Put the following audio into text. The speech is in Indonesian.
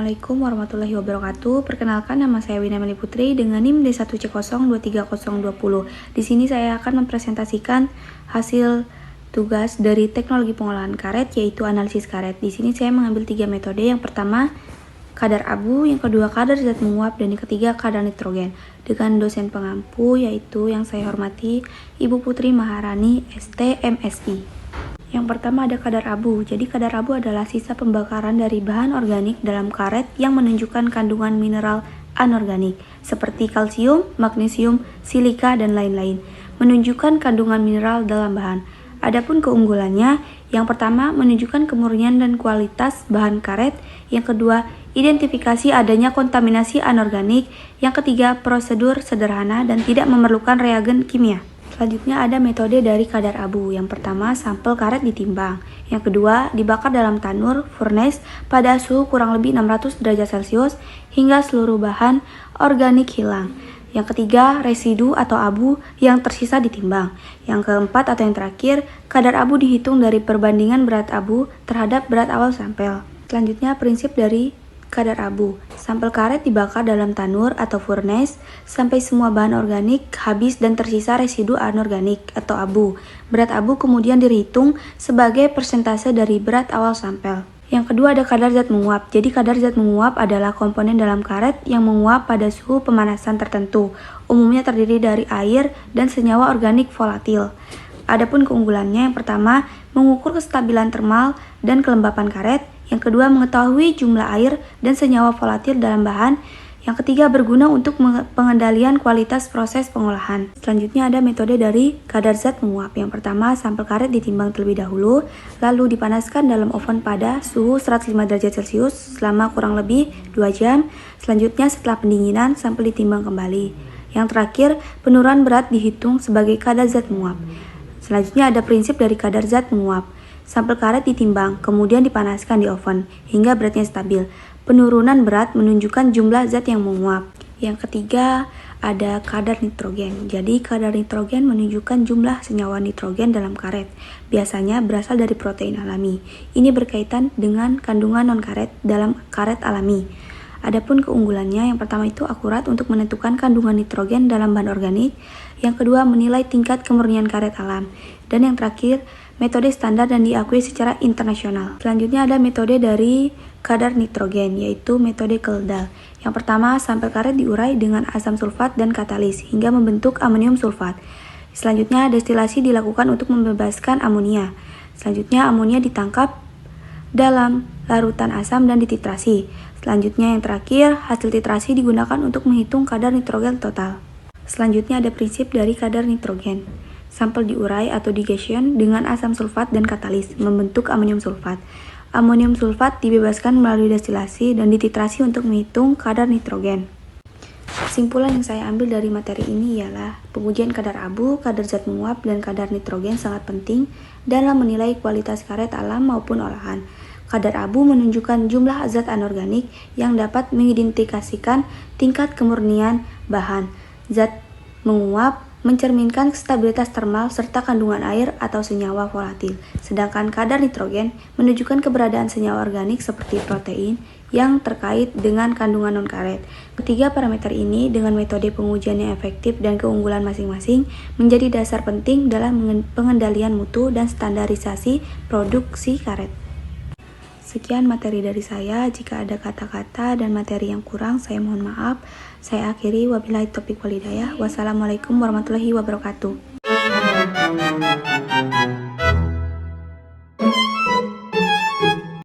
Assalamualaikum warahmatullahi wabarakatuh. Perkenalkan, nama saya Wina Meli Putri dengan NIM D1C023020. Di sini saya akan mempresentasikan hasil tugas dari teknologi pengolahan karet, yaitu analisis karet. Di sini saya mengambil 3 metode. Yang pertama, kadar abu, yang kedua kadar zat menguap, dan yang ketiga kadar nitrogen. Dengan dosen pengampu yaitu yang saya hormati Ibu Putri Maharani, ST, MSI. Yang pertama ada kadar abu. Jadi kadar abu adalah sisa pembakaran dari bahan organik dalam karet yang menunjukkan kandungan mineral anorganik seperti kalsium, magnesium, silika, dan lain-lain. Menunjukkan kandungan mineral dalam bahan. Adapun keunggulannya, yang pertama menunjukkan kemurnian dan kualitas bahan karet, yang kedua identifikasi adanya kontaminasi anorganik, yang ketiga prosedur sederhana dan tidak memerlukan reagen kimia. Selanjutnya ada metode dari kadar abu. Yang pertama, sampel karet ditimbang. Yang kedua, dibakar dalam tanur furnace pada suhu kurang lebih 600 derajat Celcius hingga seluruh bahan organik hilang. Yang ketiga, residu atau abu yang tersisa ditimbang. Yang keempat atau yang terakhir, kadar abu dihitung dari perbandingan berat abu terhadap berat awal sampel. Selanjutnya, prinsip dari kadar abu. Sampel karet dibakar dalam tanur atau furnace sampai semua bahan organik habis dan tersisa residu anorganik atau abu. Berat abu kemudian dihitung sebagai persentase dari berat awal sampel. Yang kedua ada kadar zat menguap. Jadi kadar zat menguap adalah komponen dalam karet yang menguap pada suhu pemanasan tertentu. Umumnya terdiri dari air dan senyawa organik volatil. Adapun keunggulannya, yang pertama, mengukur kestabilan termal dan kelembapan karet. Yang kedua, mengetahui jumlah air dan senyawa volatil dalam bahan. Yang ketiga, berguna untuk pengendalian kualitas proses pengolahan. Selanjutnya ada metode dari kadar zat menguap. Yang pertama, sampel karet ditimbang terlebih dahulu, lalu dipanaskan dalam oven pada suhu 105 derajat Celcius selama kurang lebih 2 jam. Selanjutnya, setelah pendinginan, sampel ditimbang kembali. Yang terakhir, penurunan berat dihitung sebagai kadar zat menguap. Selanjutnya ada prinsip dari kadar zat menguap. Sampel karet ditimbang, kemudian dipanaskan di oven hingga beratnya stabil. Penurunan berat menunjukkan jumlah zat yang menguap. Yang ketiga, ada kadar nitrogen. Jadi, kadar nitrogen menunjukkan jumlah senyawa nitrogen dalam karet. Biasanya berasal dari protein alami. Ini berkaitan dengan kandungan non-karet dalam karet alami. Adapun keunggulannya, yang pertama itu akurat untuk menentukan kandungan nitrogen dalam bahan organik. Yang kedua, menilai tingkat kemurnian karet alam. Dan yang terakhir, metode standar dan diakui secara internasional. Selanjutnya ada metode dari kadar nitrogen, yaitu metode Kjeldahl. Yang pertama, sampel karet diurai dengan asam sulfat dan katalis hingga membentuk amonium sulfat. Selanjutnya, destilasi dilakukan untuk membebaskan amonia. Selanjutnya, amonia ditangkap dalam larutan asam dan dititrasi. Selanjutnya, yang terakhir, hasil titrasi digunakan untuk menghitung kadar nitrogen total. Selanjutnya ada prinsip dari kadar nitrogen. Sampel diurai atau digestion dengan asam sulfat dan katalis, membentuk amonium sulfat. Amonium sulfat dibebaskan melalui destilasi dan dititrasi untuk menghitung kadar nitrogen. Kesimpulan yang saya ambil dari materi ini ialah pengujian kadar abu, kadar zat menguap, dan kadar nitrogen sangat penting dalam menilai kualitas karet alam maupun olahan. Kadar abu menunjukkan jumlah zat anorganik yang dapat mengidentifikasikan tingkat kemurnian bahan. Zat menguap mencerminkan stabilitas termal serta kandungan air atau senyawa volatil. Sedangkan kadar nitrogen menunjukkan keberadaan senyawa organik seperti protein yang terkait dengan kandungan non-karet. Ketiga parameter ini dengan metode pengujian yang efektif dan keunggulan masing-masing menjadi dasar penting dalam pengendalian mutu dan standarisasi produksi karet. Sekian materi dari saya. Jika ada kata-kata dan materi yang kurang, saya mohon maaf. Saya akhiri, wabillahi taufiq wal hidayah. Wassalamualaikum warahmatullahi wabarakatuh.